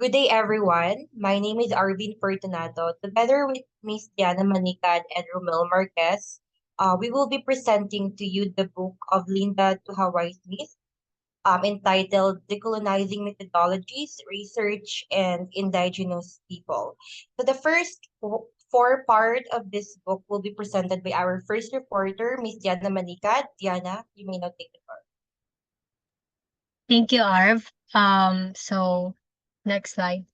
Good day, everyone. My name is Arvin Fortunato. Together with Miss Diana Manicad and Romel Marquez, we will be presenting to you the book of Linda to Hawaii Smith, entitled Decolonizing Methodologies, Research, and Indigenous People. So the first four part of this book will be presented by our first reporter, Miss Diana Manicad. Diana, you may now take the floor. Thank you, Arv. So next slide.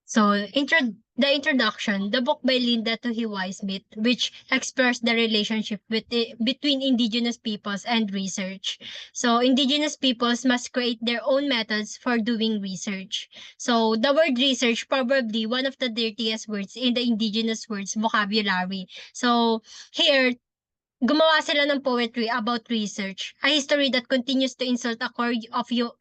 So the introduction, the book by Linda to Smith, which explores the relationship between indigenous peoples and research. So indigenous peoples must create their own methods for doing research. So the word research, probably one of the dirtiest words in the indigenous words vocabulary. So here, gumawa sila ng poetry about research, a history that continues to insult a core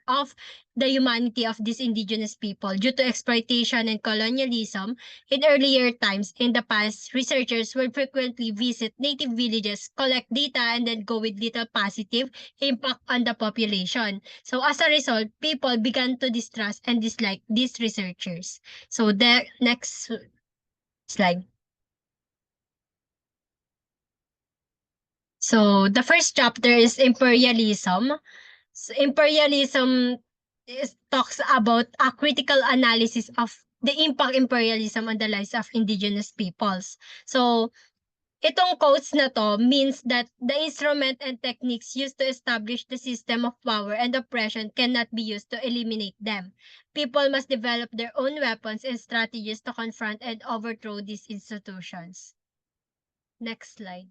of the humanity of these indigenous people due to exploitation and colonialism. In earlier times, in the past, researchers would frequently visit native villages, collect data, and then go with little positive impact on the population. So as a result, people began to distrust and dislike these researchers. So the next slide. So the first chapter is imperialism. So imperialism talks about a critical analysis of the impact imperialism on the lives of indigenous peoples. So itong quotes na to means that the instrument and techniques used to establish the system of power and oppression cannot be used to eliminate them. People must develop their own weapons and strategies to confront and overthrow these institutions. Next slide.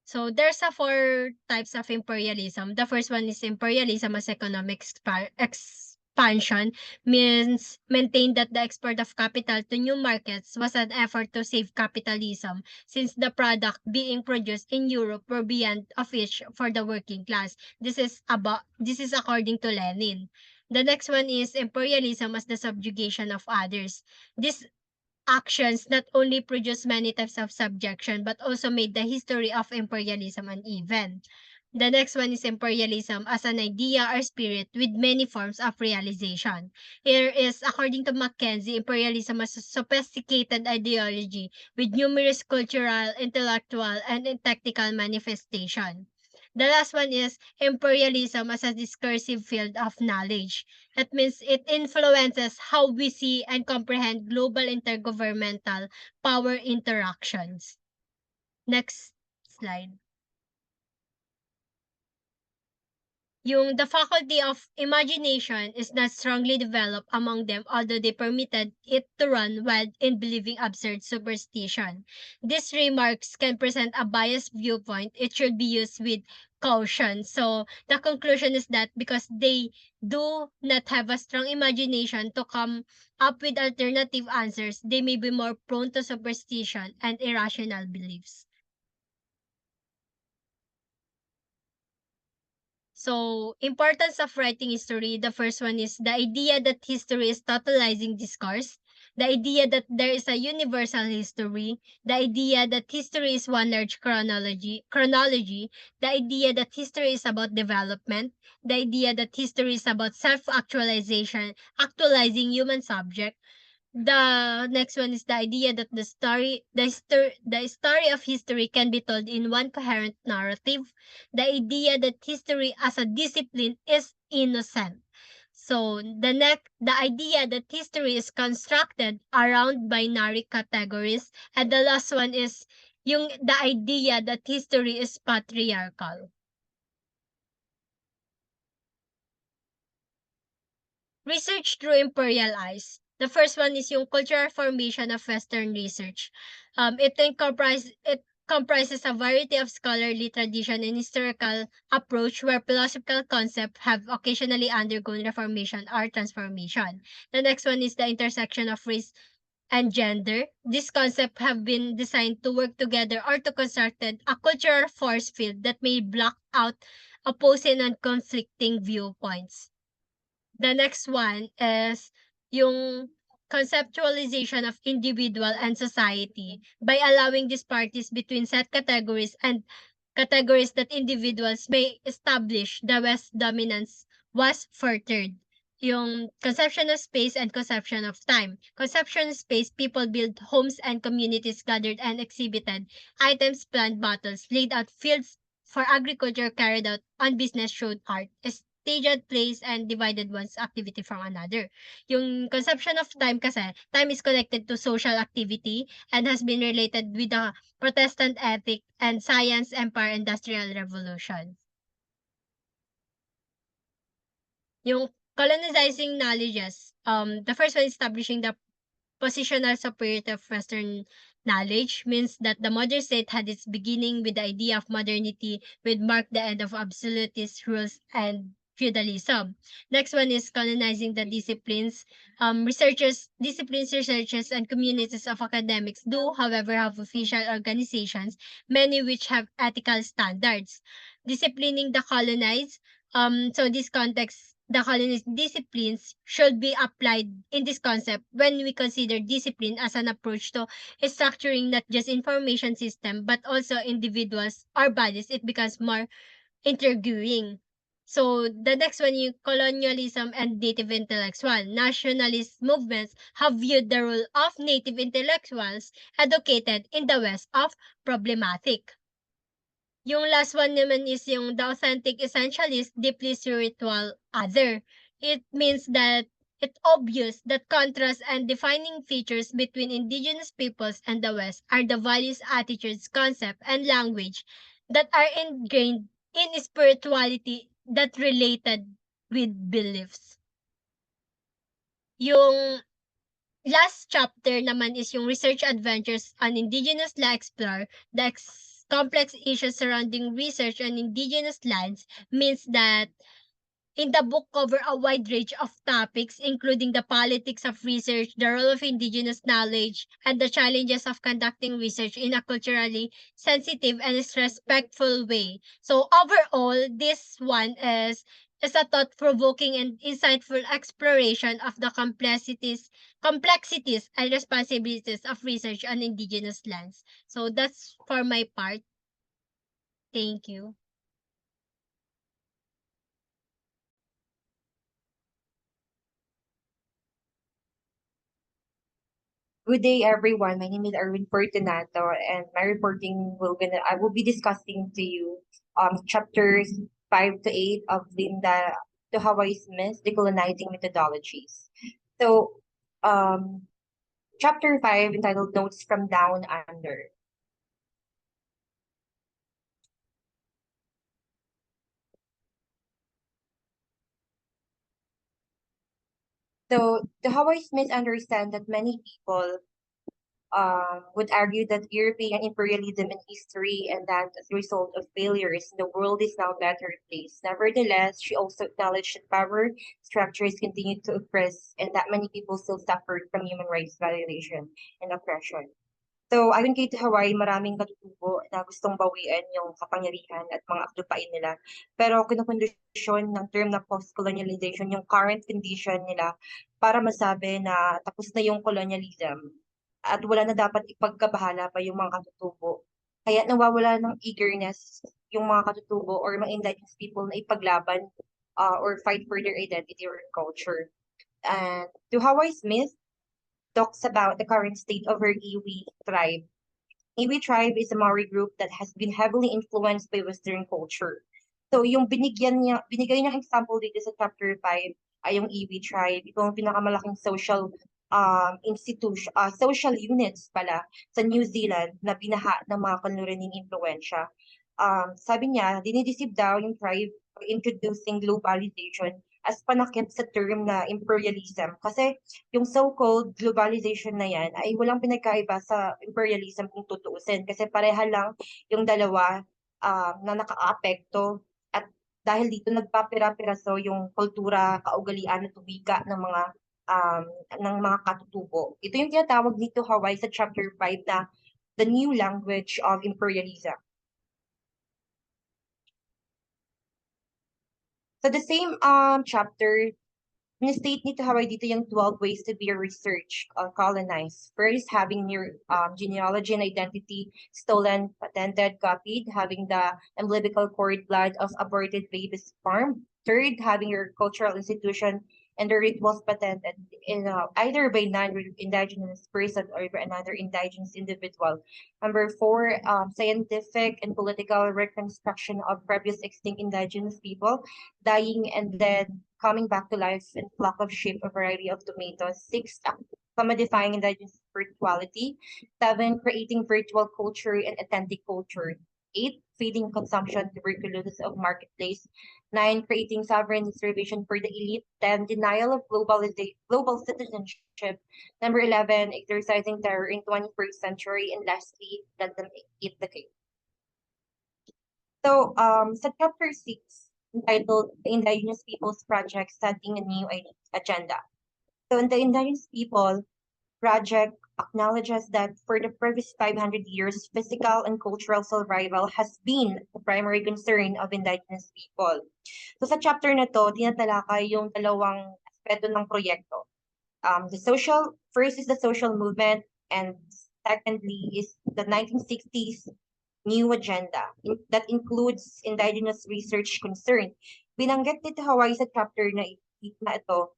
So there's a four types of imperialism. The first one is imperialism as economic expansion, means maintain that the export of capital to new markets was an effort to save capitalism, since the product being produced in Europe were beyond of reach for the working class. This is according to Lenin. The next one is imperialism as the subjugation of others. This actions not only produce many types of subjection but also made the history of imperialism uneven. The next one is imperialism as an idea or spirit with many forms of realization. Here is, according to Mackenzie, imperialism as a sophisticated ideology with numerous cultural, intellectual, and technical manifestation. The last one is imperialism as a discursive field of knowledge. That means it influences how we see and comprehend global intergovernmental power interactions. Next slide. Yung the faculty of imagination is not strongly developed among them, although they permitted it to run wild in believing absurd superstition. These remarks can present a biased viewpoint. It should be used with caution. So the conclusion is that because they do not have a strong imagination to come up with alternative answers, they may be more prone to superstition and irrational beliefs. So, importance of writing history, the first one is the idea that history is totalizing discourse, the idea that there is a universal history, the idea that history is one large chronology, the idea that history is about development, the idea that history is about self-actualization, actualizing human subject. The next one is the idea that the story of history can be told in one coherent narrative. The idea that history as a discipline is innocent. So the idea that history is constructed around binary categories, and the last one is the idea that history is patriarchal. Research through imperial eyes. The first one is yung cultural formation of Western research. It comprises a variety of scholarly tradition and historical approach where philosophical concepts have occasionally undergone reformation or transformation. The next one is the intersection of race and gender. These concepts have been designed to work together or to construct a cultural force field that may block out opposing and conflicting viewpoints. The next one is yung conceptualization of individual and society by allowing disparities between set categories and categories that individuals may establish. The West dominance was furthered. Yung conception of space and conception of time. Conception of space, people built homes and communities gathered and exhibited items, planned battles, laid out fields for agriculture, carried out on business, showed art, staged plays, and divided one's activity from another. Yung conception of time kasi, time is connected to social activity and has been related with the Protestant ethic and science, empire, industrial revolution. Yung colonizing knowledges, the first one, establishing the positional superiority of Western knowledge, means that the modern state had its beginning with the idea of modernity, which marked the end of absolutist rules and feudalism. Next one is colonizing the disciplines. Researchers, and communities of academics do, however, have official organizations, many which have ethical standards. Disciplining the colonized. So this context, the colonist disciplines should be applied in this concept when we consider discipline as an approach to structuring not just information system but also individuals or bodies. It becomes more intriguing. So the next one, yung colonialism and native intellectual. Nationalist movements have viewed the role of native intellectuals educated in the West of problematic. Yung last one naman is yung the authentic essentialist, deeply spiritual other. It means that it's obvious that contrast and defining features between indigenous peoples and the West are the values, attitudes, concept, and language that are ingrained in spirituality that related with beliefs. Yung last chapter naman is yung research adventures on indigenous la explore the complex issues surrounding research on indigenous lands, means that in the book cover a wide range of topics including the politics of research, the role of indigenous knowledge, and the challenges of conducting research in a culturally sensitive and respectful way. So overall, this one is a thought-provoking and insightful exploration of the complexities and responsibilities of research on indigenous lands. So that's for my part. Thank you. Good day, everyone. My name is Arvin Fortunato, and my reporting I will be discussing to you chapters 5 to 8 of Linda to Hawaii Smith Decolonizing Methodologies. So chapter 5, entitled Notes from Down Under. So the Hawaii Smiths understand that many people would argue that European imperialism in history, and that as a result of failures, the world is now a better place. Nevertheless, she also acknowledged that power structures continue to oppress and that many people still suffered from human rights violation and oppression. So, ayon kay Hawaii, maraming katutubo na gustong bawian yung kapangyarihan at mga aklupain nila. Pero kinokondisyon ng term na post-colonialization yung current condition nila para masabi na tapos na yung colonialism at wala na dapat ipagkabahala pa yung mga katutubo. Kaya nawawala ng eagerness yung mga katutubo or mga indigenous people na ipaglaban or fight for their identity or culture. And to Hawaii Smith, talks about the current state of her Iwi tribe. Iwi tribe is a Maori group that has been heavily influenced by Western culture. So yung binigay niya example dito sa chapter 5 ay yung Iwi tribe. Ito ang pinakamalaking social units pala sa New Zealand na binaha ng mga kanluraning impluensya. Sabi niya, dinideceive daw yung tribe by introducing globalization as panakip sa term na imperialism. Kasi yung so-called globalization na yan ay walang pinagkaiba sa imperialism kung tutuusin. Kasi pareha lang yung dalawa na nakaapekto. At dahil dito nagpapira-piraso yung kultura, kaugalian at wika ng mga katutubo. Ito yung tinatawag dito Hawaii sa chapter 5 na the new language of imperialism. So the same chapter in-state ni Hawaii dito yung 12 ways to be research colonized. First, having your genealogy and identity stolen, patented, copied, having the umbilical cord blood of aborted babies farmed. Third, having your cultural institution and the rituals patented in either by non-indigenous person or by another indigenous individual. Number four, scientific and political reconstruction of previous extinct indigenous people dying and then coming back to life in flock of sheep, a variety of tomatoes. Six, commodifying indigenous spirituality. Seven, creating virtual culture and authentic culture. Eight, feeding consumption tuberculosis of marketplace. Nine, creating sovereign reservation for the elite. 10, denial of global citizenship. Number 11, exercising terror in 21st century. And lastly, let them eat the cake. So, sa chapter 6, entitled The Indigenous Peoples Project Setting a New Agenda. So, in the Indigenous People Project acknowledges that for the previous 500 years, physical and cultural survival has been the primary concern of Indigenous people. So, sa chapter na to, tinatalakay yung dalawang aspeto ng proyekto. First is the social movement, and secondly is the 1960s new agenda that includes indigenous research concern. Binanggit dito Hawaii sa chapter na ito,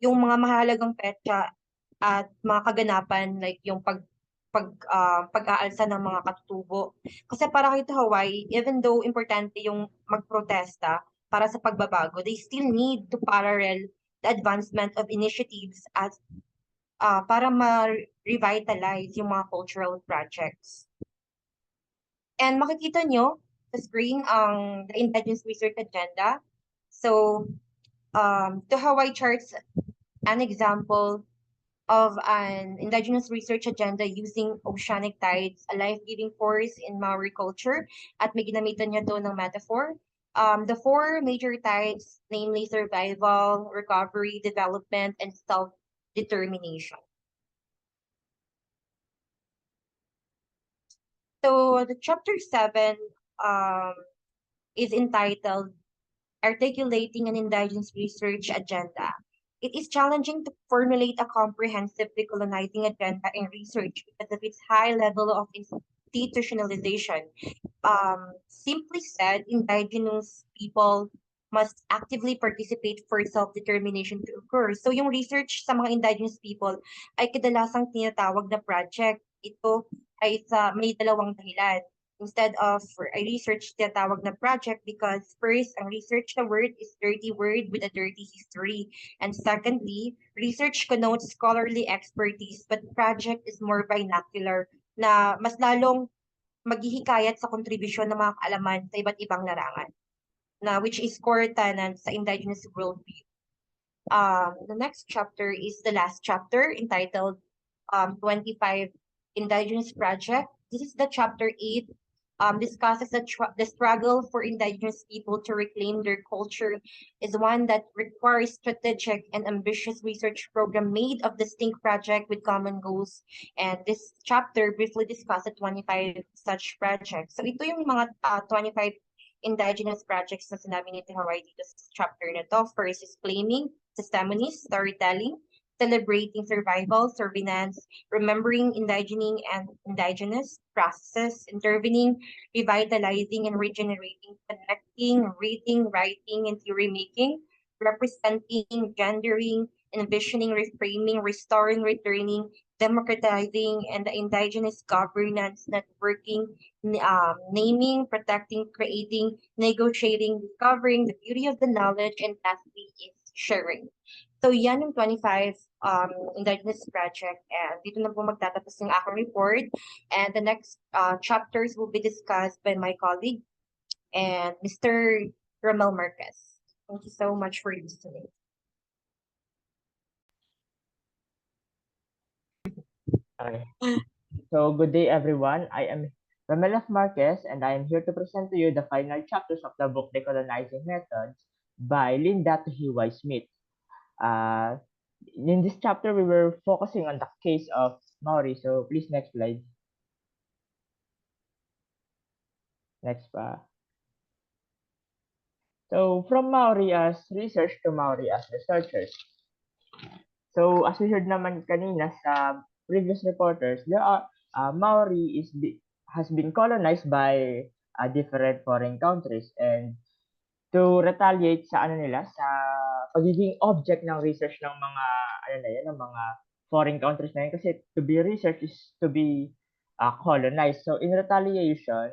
yung mga mahalagang petsa at mga kaganapan like yung pag-aalsa ng mga katutubo. Kasi para kay Hawaii, even though importante yung magprotesta para sa pagbabago, they still need to parallel the advancement of initiatives as para ma-revitalize yung mga cultural projects. And makikita nyo sa screen ang the Indigenous Research Agenda. So, to Hawaii charts an example of an indigenous research agenda using oceanic tides, a life-giving force in Maori culture, at may ginamitan niya to ng metaphor. The four major tides, namely survival, recovery, development, and self-determination. So the chapter 7 is entitled Articulating an Indigenous Research Agenda. It is challenging to formulate a comprehensive decolonizing agenda in research because of its high level of institutionalization. Simply said, indigenous people must actively participate for self-determination to occur. So yung research sa mga indigenous people ay kadalasang tinatawag na project. Ito ay may dalawang dahilan. Instead of a research tinatawag na project because first, ang research na word is dirty word with a dirty history. And secondly, research connotes scholarly expertise but project is more vernacular na mas lalong maghihikayat sa kontribusyon ng mga kaalaman sa iba't ibang larangan, na which is core tenant sa indigenous worldview. The next chapter is the last chapter entitled 25 Indigenous Project. This is the chapter 8 discusses the struggle for indigenous people to reclaim their culture is one that requires strategic and ambitious research program made of distinct project with common goals. And this chapter briefly discusses 25 such projects. So ito yung mga 25 indigenous projects na sinabi ni Hawaii dito sa chapter na to. First is claiming, testimony, storytelling, celebrating survival, surveillance, remembering indigenous processes, intervening, revitalizing and regenerating, connecting, reading, writing, and theory making, representing, gendering, envisioning, reframing, restoring, returning, democratizing, and the indigenous governance networking, naming, protecting, creating, negotiating, discovering the beauty of the knowledge, and lastly is sharing. So yan yung 25 indigenous project and dito na po magtatapos yung aking report and the next chapters will be discussed by my colleague and Mr. Romel Marquez. Thank you so much for listening. Okay. So good day everyone. I am Romel Marquez and I am here to present to you the final chapters of the book Decolonizing Methods by Linda Tuhiwai Smith. In this chapter, we were focusing on the case of Maori. So please next slide. Next pa. So from Maori as research to Maori as researchers. So as we heard naman kanina sa previous reporters, Maori has been colonized by different foreign countries, and to retaliate sa ano nila sa pagiging object ng research ng mga ano na yan, ng mga foreign countries na yan, kasi to be research is to be colonized. So in retaliation,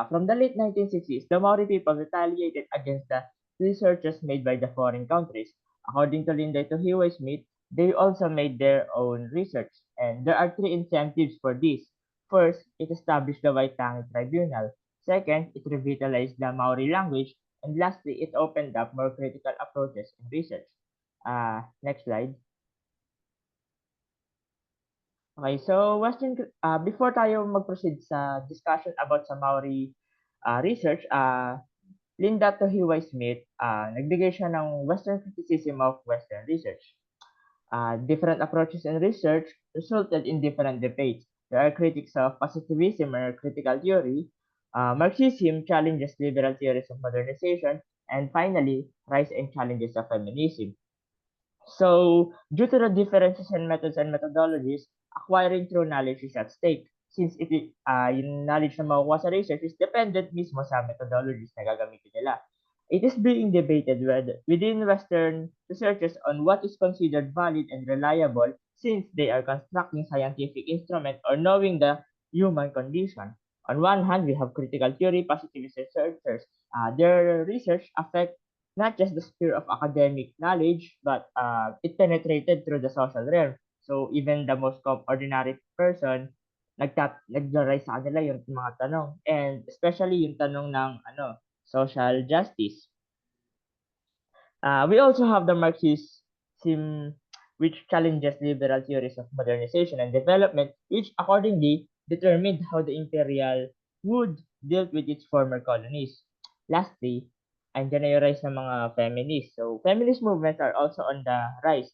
from the late 1960s, the Maori people retaliated against the researches made by the foreign countries. According to Linda Tohiwai Smith, they also made their own research, and there are three incentives for this. First, it established the Waitangi Tribunal. Second, it revitalized the Maori language. And lastly, it opened up more critical approaches in research. Next slide. Okay, so before tayo mag-proceed sa discussion about sa Maori research, Linda Tohiwai Smith, nagbigay siya ng Western criticism of Western research. Different approaches in research resulted in different debates. There are critics of positivism or critical theory. Marxism challenges liberal theories of modernization. And finally, rise and challenges of feminism. So, due to the differences in methods and methodologies, acquiring true knowledge is at stake. Since yung knowledge na makukuha sa research is dependent mismo sa methodologies na gagamitin nila. It is being debated within Western researchers on what is considered valid and reliable, since they are constructing scientific instrument or knowing the human condition. On one hand, we have critical theory positivist researchers. Their research affect not just the sphere of academic knowledge, but it penetrated through the social realm. So even the most ordinary person, nag-rise sa kanila yung mga tanong, and especially yung tanong ng social justice. We also have the Marxism, which challenges liberal theories of modernization and development, which accordingly determined how the imperial would deal with its former colonies. Lastly, andyan na yung rise ng mga feminists. So, feminist movements are also on the rise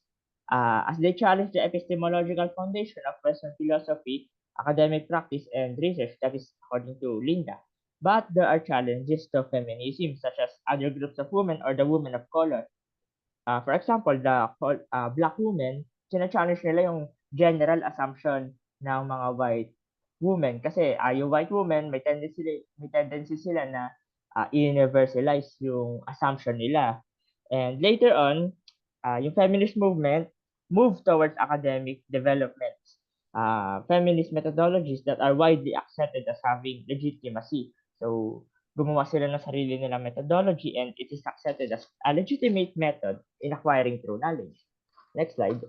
as they challenge the epistemological foundation of Western philosophy, academic practice, and research. That is according to Linda. But there are challenges to feminism, such as other groups of women or the women of color. For example, the black women, sina-challenge nila yung general assumption ng mga white women. Kasi yung white women, may tendency sila na universalize yung assumption nila. And later on, yung feminist movement moved towards academic developments. Feminist methodologies that are widely accepted as having legitimacy. So, gumawa sila ng sarili nilang methodology, and it is accepted as a legitimate method in acquiring true knowledge. Next slide.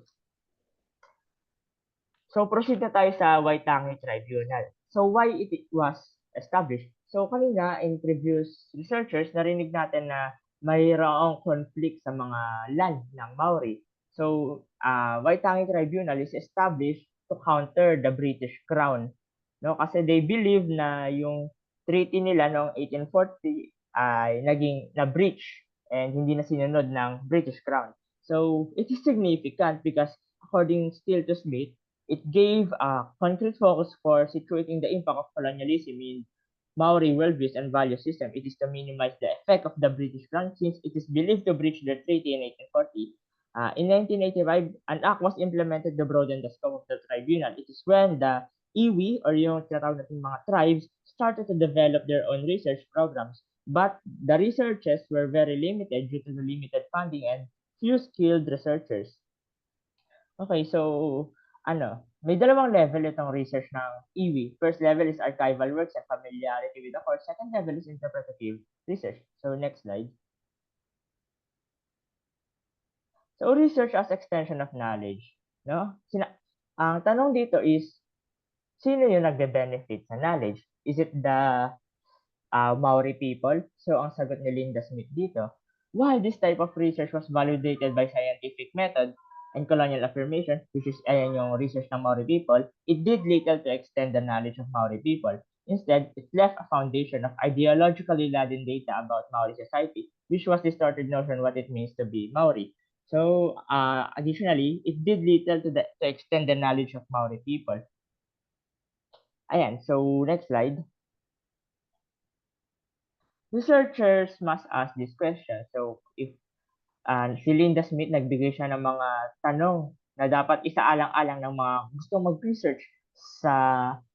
So, proceed na tayo sa Waitangi Tribunal. So, why it was established? So, kanina, in previous researchers, narinig natin na mayroong conflict sa mga land ng Maori. So, Waitangi Tribunal is established to counter the British Crown. No? Kasi they believe na yung treaty nila noong 1840 ay naging na-breach and hindi na sinunod ng British Crown. So, it is significant because according still to Smith, it gave a concrete focus for situating the impact of colonialism in Maori worldviews and value system. It is to minimize the effect of the British Crown since it is believed to breach the treaty in 1840. In 1985, an act was implemented to broaden the scope of the tribunal. It is when the iwi or yung tinatawag natin mga tribes started to develop their own research programs. But the researches were very limited due to the limited funding and few skilled researchers. Okay, so may dalawang level itong research ng iwi. First level is archival works and familiarity with the course. Second level is interpretative research. So next slide. So research as extension of knowledge, no? Ang tanong dito is, sino yung nagbe-benefit sa knowledge? Is it the Maori people? So ang sagot ni Linda Smith dito, while this type of research was validated by scientific method and colonial affirmation, which is ayan yung research ng Maori people, it did little to extend the knowledge of Maori people. Instead, it left a foundation of ideologically laden data about Maori society, which was distorted notion what it means to be Maori. So, additionally, it did little to extend the knowledge of Maori people. Ayan, so next slide. Researchers must ask this question. So, if Si Linda Smith, nagbigay siya ng mga tanong na dapat isaalang-alang ng mga gustong mag-research sa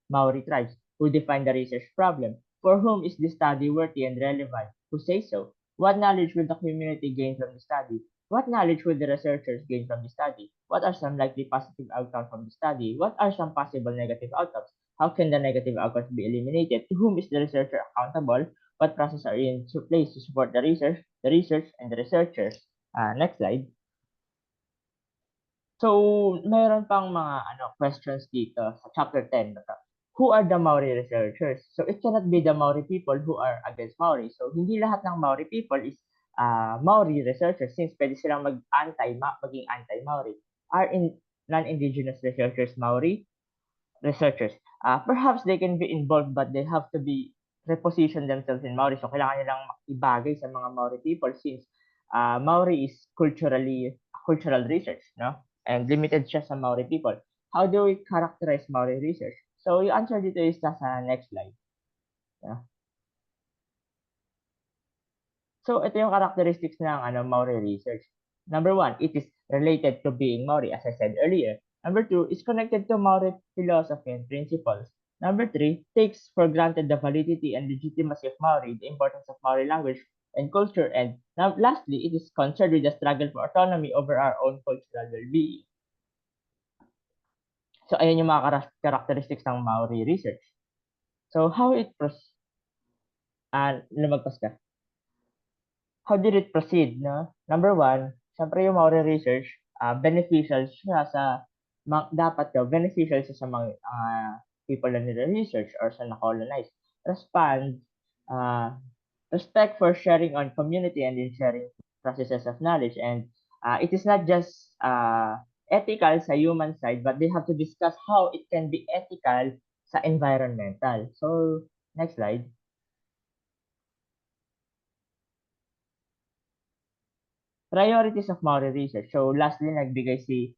Maori tribes. Who define the research problem? For whom is the study worthy and relevant? Who says so? What knowledge will the community gain from the study? What knowledge will the researchers gain from the study? What are some likely positive outcomes from the study? What are some possible negative outcomes? How can the negative outcomes be eliminated? To whom is the researcher accountable? What processes are in place to support the research, and the researchers? Next slide. So, mayroon pang mga questions dito sa chapter 10. Who are the Maori researchers? So, it cannot be the Maori people who are against Maori. So, hindi lahat ng Maori people is Maori researchers since pwede silang maging anti-Maori. Are non-indigenous researchers Maori researchers? Perhaps they can be involved but they have to be reposition themselves in Maori. So, kailangan nilang ibagay sa mga Maori people since Maori is cultural research, no? And limited siya sa Maori people. How do we characterize Maori research? So, yung answer dito is sa next slide. Yeah. So, ito yung characteristics ng Maori research. Number 1, it is related to being Maori, as I said earlier. Number 2, is connected to Maori philosophy and principles. Number 3, takes for granted the validity and legitimacy of Maori, the importance of Maori language and culture, and lastly, it is concerned with the struggle for autonomy over our own cultural well-being. So, ayan yung mga characteristics ng Maori research. So, how it lumagpas ka. How did it proceed, no? Number 1, syempre yung Maori research, beneficial siya beneficial siya sa mga people na nire-research or sa na-colonize. Respect for sharing on community and in sharing processes of knowledge. And it is not just ethical sa human side, but they have to discuss how it can be ethical sa environmental. So, next slide. Priorities of Maori research. So, lastly, nagbigay si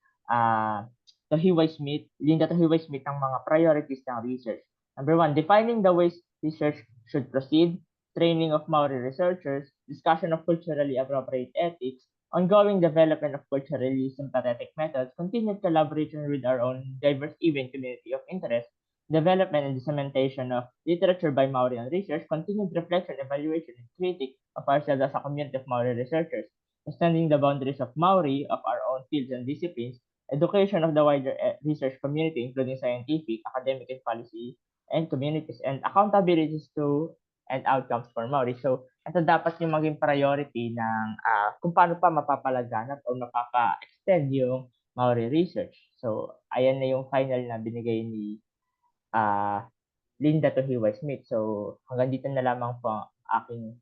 Linda Smith ng mga priorities ng research. Number 1, defining the ways research should proceed, training of Maori researchers, discussion of culturally appropriate ethics, ongoing development of culturally sympathetic methods, continued collaboration with our own diverse event community of interest, development and dissemination of literature by Maori on research, continued reflection, evaluation, and critique of ourselves as a community of Maori researchers, extending the boundaries of Maori of our own fields and disciplines, education of the wider research community, including scientific, academic, and policy, and communities, and accountabilities to and outcomes for Maori. So, ito dapat yung maging priority ng kung paano pa mapapalaganap o mapapa-extend yung Maori research. So, ayan na yung final na binigay ni Linda Smith. So, hanggang dito na lamang po aking